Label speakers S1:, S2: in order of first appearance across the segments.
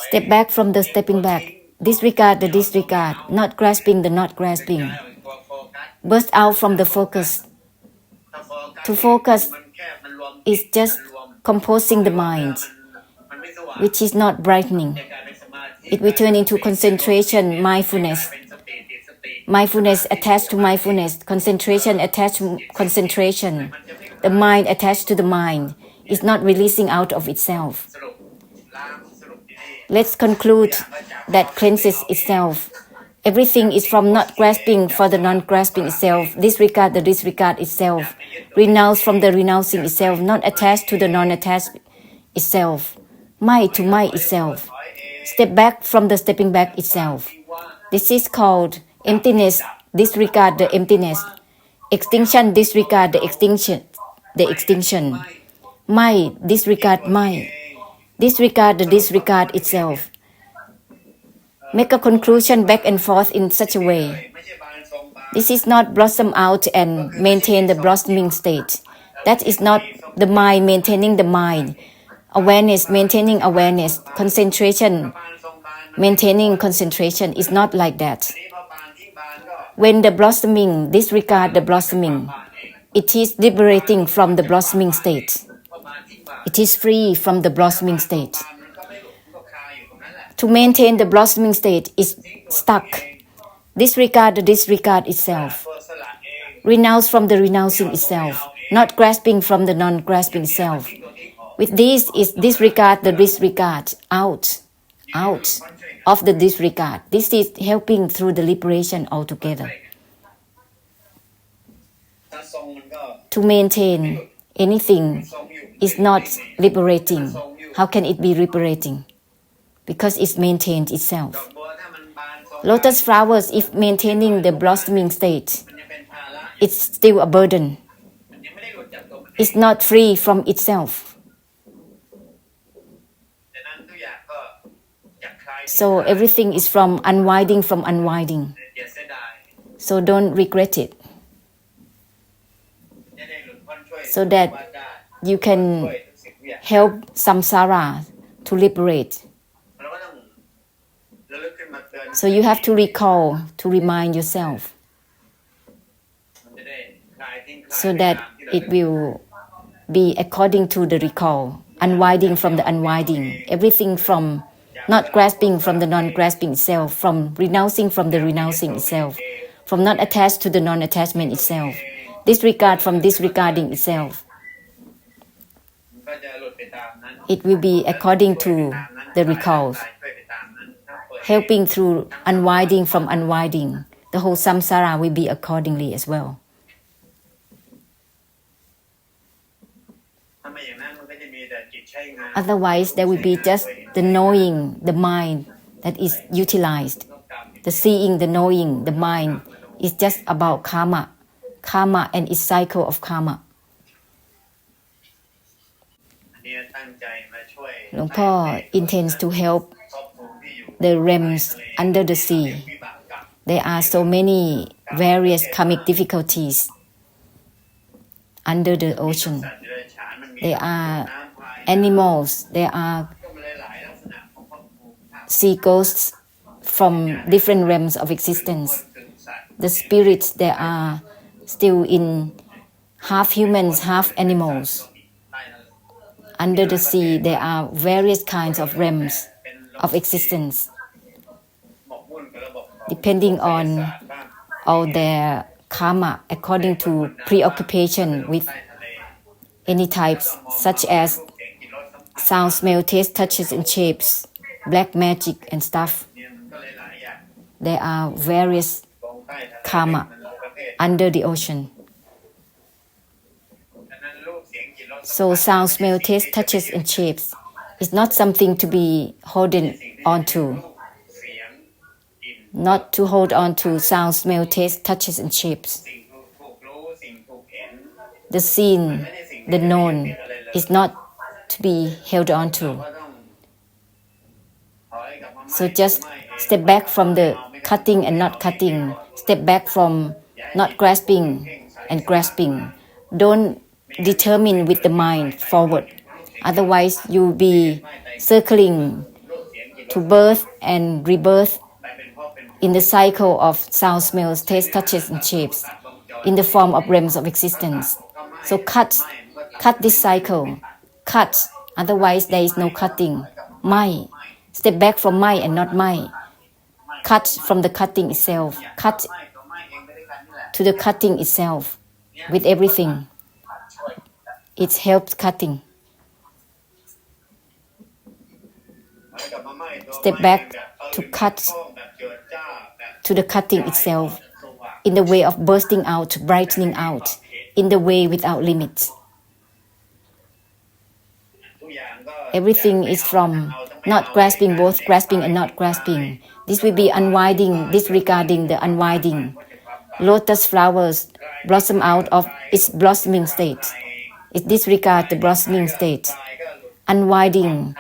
S1: Step back from the stepping back. Disregard the disregard, not grasping the not grasping. Burst out from the focus. To focus is just composing the mind, which is not brightening. It will turn into concentration, mindfulness. Mindfulness attached to mindfulness, concentration attached to concentration. The mind attached to the mind is not releasing out of itself. Let's conclude that cleanses itself. Everything is from not grasping for the non-grasping itself, disregard the disregard itself, renounce from the renouncing itself, not attached to the non-attached itself, mind to mind itself, step back from the stepping back itself. This is called emptiness, disregard the emptiness, extinction, disregard the extinction, mind, disregard mind, disregard the disregard itself. Make a conclusion back and forth in such a way. This is not blossom out and maintain the blossoming state. That is not the mind maintaining the mind. Awareness maintaining awareness. Concentration maintaining concentration is not like that. When the blossoming, disregard the blossoming. It is liberating from the blossoming state. It is free from the blossoming state. To maintain the blossoming state is stuck. Disregard the disregard itself. Renounce from the renouncing itself. Not grasping from the non-grasping self. With this is disregard the disregard. Out of the disregard. This is helping through the liberation altogether. To maintain anything is not liberating. How can it be liberating? Because it's maintained itself. Lotus flowers, if maintaining the blossoming state, it's still a burden. It's not free from itself. So everything is from unwinding. So don't regret it. So that you can help samsara to liberate. So you have to recall, to remind yourself, so that it will be according to the recall, unwinding from the unwinding, everything from not grasping from the non-grasping itself, from renouncing from the renouncing itself, from not attached to the non-attachment itself, disregard from disregarding itself. It will be according to the recalls. Helping through unwinding from unwinding, the whole samsara will be accordingly as well. Otherwise, there will be just the knowing, the mind that is utilized. The seeing, the knowing, the mind is just about karma and its cycle of karma. หลวงพ่อ intends to help the realms under the sea. There are so many various karmic difficulties under the ocean. There are animals, there are sea ghosts from different realms of existence. The spirits, there are still in half humans, half animals. Under the sea, there are various kinds of realms of existence, depending on all their karma according to preoccupation with any types, such as sound, smell, taste, touches, and shapes, black magic, and stuff. There are various karma under the ocean. So sound, smell, taste, touches, and shapes is not something to be holding on to. Not to hold on to sound, smell, taste, touches, and shapes. The seen, the known, is not to be held on to. So just step back from the cutting and not cutting. Step back from not grasping and grasping. Don't determine with the mind forward. Otherwise, you'll be circling to birth and rebirth in the cycle of sound, smells, taste, touches, and shapes in the form of realms of existence. So cut this cycle, cut, otherwise there is no cutting. My, step back from my and not my. Cut from the cutting itself, cut to the cutting itself with everything. It helps cutting. Step back to cut to the cutting itself in the way of bursting out, brightening out, in the way without limits. Everything is from not grasping, both grasping and not grasping. This will be unwinding, disregarding the unwinding. Lotus flowers blossom out of its blossoming state. It disregards the blossoming state. Unwinding,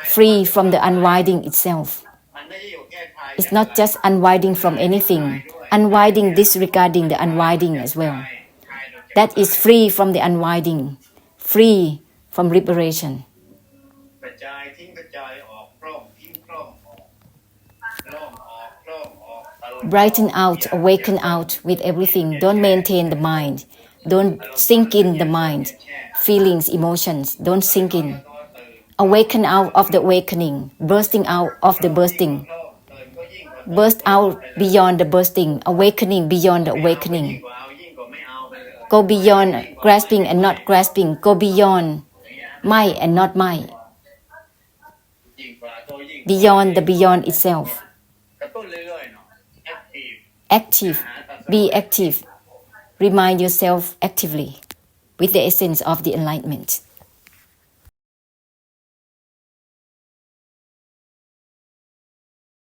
S1: free from the unwinding itself. It's not just unwinding from anything. Unwinding, disregarding the unwinding as well. That is free from the unwinding, free from liberation. Brighten out, awaken out with everything. Don't maintain the mind. Don't sink in the mind. Feelings, emotions, don't sink in. Awaken out of the awakening, bursting out of the bursting. Burst out beyond the bursting, awakening beyond the awakening. Go beyond grasping and not grasping. Go beyond my and not my. Beyond the beyond itself. Active. Be active. Remind yourself actively with the essence of the enlightenment.